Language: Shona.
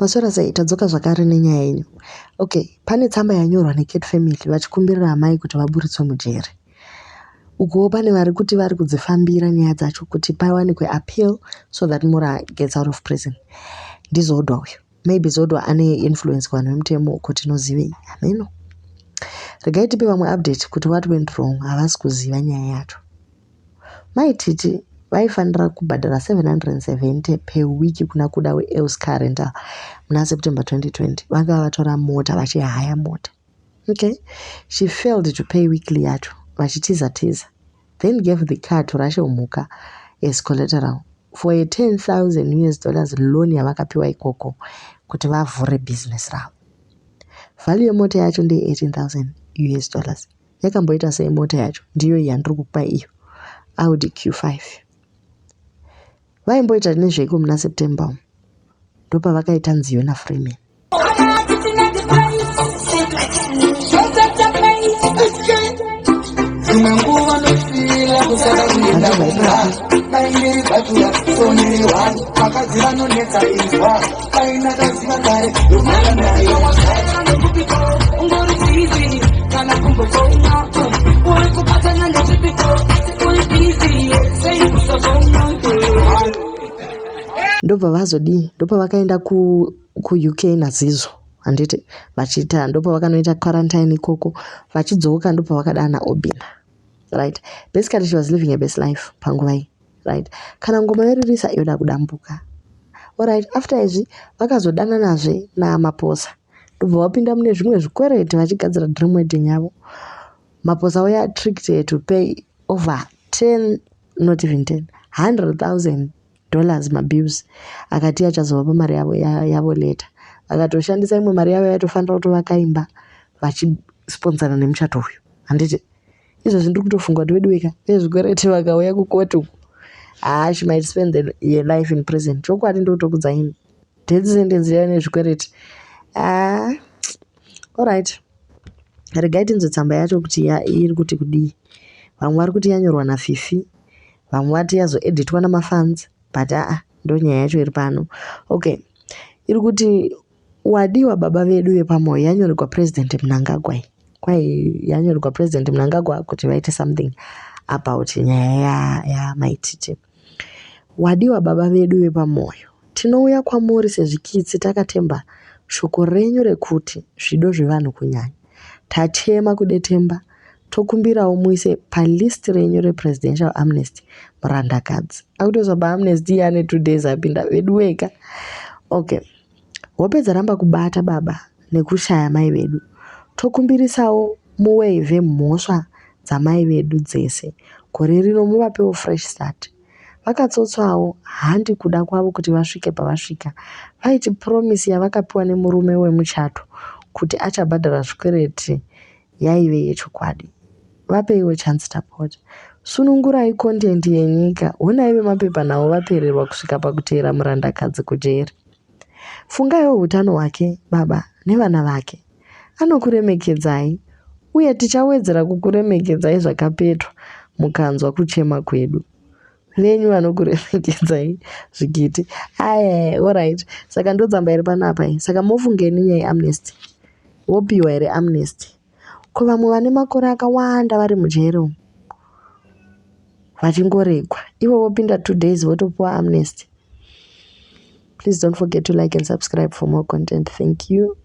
Masora sei tadzoka zvakare nenyaya yenyu. Okay, pane tsamba yanyorwa neCat Family vachikumbirira amai kuti vaburitswe mujere. Uko pane vari kuti vari kudzifambira nyaya dzacho kuti pawanikwe appeal so that Mura gets out of prison. Ndizodwa uyu. Maybe Zodwa ane influence kwa nemutemo kuti nozivei. Ameno. Regai tipe vamwe update kuti what went wrong havasi kuziva nyaya yacho. Mai TT vaifanira kubhadhara 770 per week kuna kuda weELS car rental muna September 2020. Vanga vatora mota vachihaya mota. Okay. She failed to pay weekly yacho. Vachitiza. Then gave the car to Russia Umuka as collateral for a $10,000 loan yavakapiwa ikoko kuti vavhure business ravo. Value yemota yacho ndi $18,000. Yakamboita sei mota yacho ndiyo yandiri kupa iyo Audi Q5. Vaimboita nezveiko muna September. Ndopa vakaita nziyo na Freeman. Ndopa vazodi, ndopa vakaenda ku UK nazizo. Anditi vachita ndopa vakanoita quarantine ikoko, vachidzoka ndopa vakadana Obina. Right? Basically she was living a best life panguva. Right? Kana ngoma yoririsa yoda kudambuka. Alright, after izvi vakazodana nazve na maposa. Ndobva wapinda mune zvimwe zvikwereti vachigadzira dream wedding yavo. Maposa were tricked her to pay over 10, not even 10, $100,000 mabills. Akati achazova pamari yavo later. Akatoshandisa imwe mari yavo yatofanira kuti vakaimba vachisponsana nemuchato uyu. Handiti izvo zvindiri kutofunga kuti weduweka vezvikwereti vakauya kukoti uku. She might spend her life in prison. Chokwadi ndotokudzaini. Death sentence yayo nezvikwereti. Alright. Regai tinzwe tsamba yacho kuti iri kuti kudii. Vamwe vari kuti yanyorwa naFifi. Vamwe vati yazoeditwa namafans. But ndo nyaya yacho iri pano. Okay. Iri kuti wadiwa baba vedu vepamoyo yanyorwa President Mnangagwa. Kwai yanyorwa President Mnangagwa kuti vaite something about nyaya ya Mai TT. Wadiwa baba vedu vepamoyo. Tinouya kwamuri sezvikitsi takatemba shoko renyu rekuti zvido zvevanhu kunyanya. Tachema kudetemba. Tokumbirawo muise palist renyu represidential amnesty murandakadzi. Akutozva amnesty yane 2 days apinda vedu weka. Okay. Wapedza ramba kubata baba nekushaya mai vedu. Tokumbirisawo muwaive mhosva dzamai vedu dzese. Gore rino muvapewo fresh start. Vakatsotswawo handi kuda kwavo kuti vasvike pavasvika. Vaiti promise yavakapiwa nemurume wemuchato kuti achabhadhara zvikwereti yaive yechokwadi. Vapeiwo chance tapota. Sunungurai content yenyika. Honai mapepa nawo vapererwa kusvika pakuteera murandakadzi kujeri. Fungaiwo hutano hwake baba nevana vake. Anokuremekedzai uye tichawedzera kukuremekedzai zvakapetwa mukanzwa kuchema kwedu. Venyu vanokuremekedzai zvikiti. Alright. Saka ndotsamba iri panapa. Saka mofungeni nyaya amnesty. Wopiwa here amnesty. Ko vamwe vane makore akawanda vari mujeri vachingoregwa. Ivo vopinda 2 days votopiwa amnesty. Please don't forget to like and subscribe for more content. Thank you.